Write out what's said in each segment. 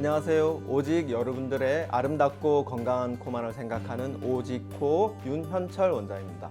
안녕하세요. 오직 여러분들의 아름답고 건강한 코만을 생각하는 오직코 윤현철 원장입니다.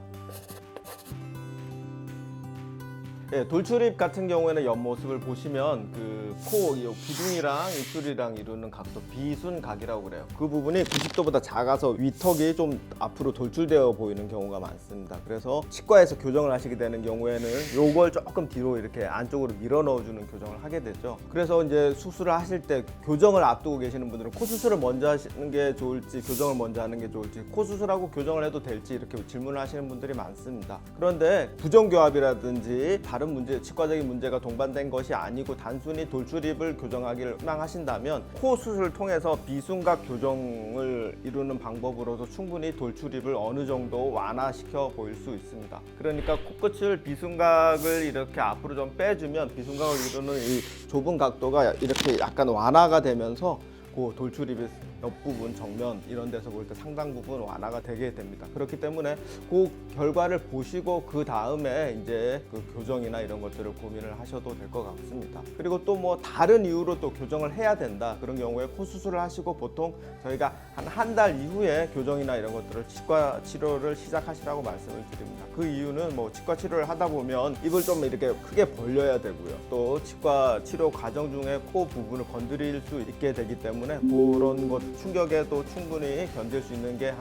예, 돌출입 같은 경우에는 옆모습을 보시면 그 코 기둥이랑 입술이랑 이루는 각도 비순각이라고 그래요. 그 부분이 90도보다 작아서 위턱이 좀 앞으로 돌출되어 보이는 경우가 많습니다. 그래서 치과에서 교정을 하시게 되는 경우에는 요걸 조금 뒤로 이렇게 안쪽으로 밀어 넣어주는 교정을 하게 되죠. 그래서 이제 수술을 하실 때 교정을 앞두고 계시는 분들은 코 수술을 먼저 하시는 게 좋을지 교정을 먼저 하는 게 좋을지, 코 수술하고 교정을 해도 될지 이렇게 질문을 하시는 분들이 많습니다. 그런데 부정교합이라든지 다른 문제, 치과적인 문제가 동반된 것이 아니고 단순히 돌출입을 교정하기를 희망하신다면 코 수술을 통해서 비순각 교정을 이루는 방법으로도 충분히 돌출입을 어느 정도 완화시켜 보일 수 있습니다. 그러니까 코끝을 비순각을 이렇게 앞으로 좀 빼주면 비순각을 이루는 이 좁은 각도가 이렇게 약간 완화가 되면서 그 돌출입의 옆부분, 정면 이런 데서 볼 때 상당 부분 완화가 되게 됩니다. 그렇기 때문에 그 결과를 보시고 그 다음에 이제 그 교정이나 이런 것들을 고민을 하셔도 될 것 같습니다. 그리고 또 뭐 다른 이유로 또 교정을 해야 된다, 그런 경우에 코 수술을 하시고 보통 저희가 한 달 이후에 교정이나 이런 것들을 치과 치료를 시작하시라고 말씀을 드립니다. 그 이유는 뭐 치과 치료를 하다 보면 입을 좀 이렇게 크게 벌려야 되고요. 또 치과 치료 과정 중에 코 부분을 건드릴 수 있게 되기 때문에 그런 것 충격에도 충분히 견딜 수 있는 게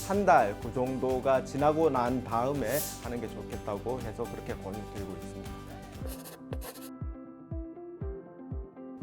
한 달 그 정도가 지나고 난 다음에 하는 게 좋겠다고 해서 그렇게 권유드리고 있습니다.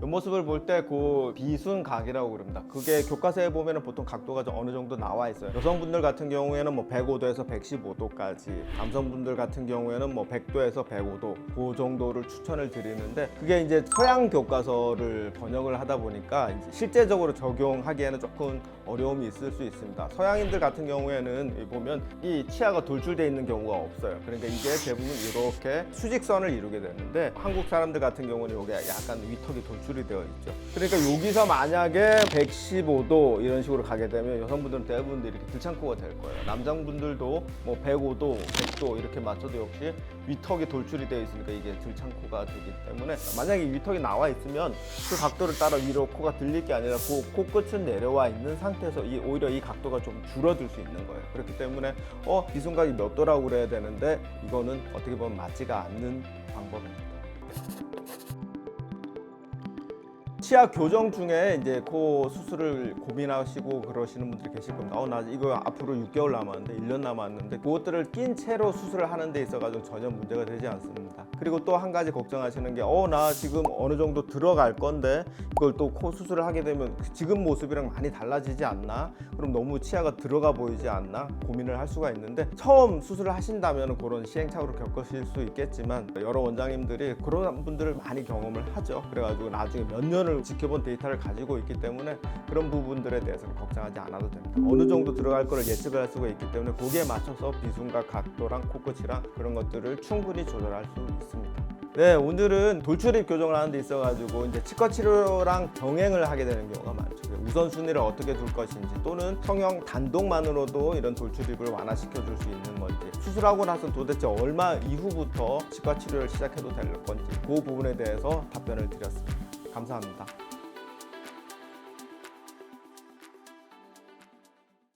이 모습을 볼 때 그 비순각이라고 그럽니다. 그게 교과서에 보면은 보통 각도가 좀 어느 정도 나와 있어요. 여성분들 같은 경우에는 뭐 105도에서 115도까지, 남성분들 같은 경우에는 뭐 100도에서 105도 그 정도를 추천을 드리는데, 그게 이제 서양 교과서를 번역을 하다 보니까 이제 실제적으로 적용하기에는 조금 어려움이 있을 수 있습니다. 서양인들 같은 경우에는 보면 이 치아가 돌출되어 있는 경우가 없어요. 그러니까 이게 대부분 이렇게 수직선을 이루게 되는데, 한국 사람들 같은 경우는 이게 약간 위턱이 돌출이 되어 있죠. 그러니까 여기서 만약에 115도 이런 식으로 가게 되면 여성분들은 대부분 이렇게 들창코가 될 거예요. 남성분들도 뭐 105도, 100도 이렇게 맞춰도 역시 위턱이 돌출이 되어 있으니까 이게 들창코가 되기 때문에, 만약에 위턱이 나와 있으면 그 각도를 따라 위로 코가 들릴 게 아니라 그 코끝은 내려와 있는 상태에서 오히려 이 각도가 좀 줄어들 수 있는 거예요. 그렇기 때문에 비순각이 몇 도라고 그래야 되는데 이거는 어떻게 보면 맞지가 않는 방법입니다. 치아 교정 중에 이제 코 수술을 고민하시고 그러시는 분들이 계실 겁니다. 나 이거 앞으로 6개월 남았는데, 1년 남았는데 그것들을 낀 채로 수술을 하는 데 있어가지고 전혀 문제가 되지 않습니다. 그리고 또 한 가지 걱정하시는 게 나 지금 어느 정도 들어갈 건데 이걸 또 코 수술을 하게 되면 지금 모습이랑 많이 달라지지 않나? 그럼 너무 치아가 들어가 보이지 않나? 고민을 할 수가 있는데, 처음 수술을 하신다면 그런 시행착오를 겪으실 수 있겠지만 여러 원장님들이 그런 분들을 많이 경험을 하죠. 그래가지고 나중에 몇 년을 지켜본 데이터를 가지고 있기 때문에 그런 부분들에 대해서는 걱정하지 않아도 됩니다. 어느 정도 들어갈 거를 예측을 할 수가 있기 때문에 거기에 맞춰서 비순각 각도랑 코끝이랑 그런 것들을 충분히 조절할 수 있습니다. 네, 오늘은 돌출입 교정을 하는 데 있어가지고 이제 치과 치료랑 병행을 하게 되는 경우가 많죠. 우선순위를 어떻게 둘 것인지, 또는 성형 단독만으로도 이런 돌출입을 완화시켜 줄 수 있는 건지, 수술하고 나서 도대체 얼마 이후부터 치과 치료를 시작해도 될 건지, 그 부분에 대해서 답변을 드렸습니다. 감사합니다.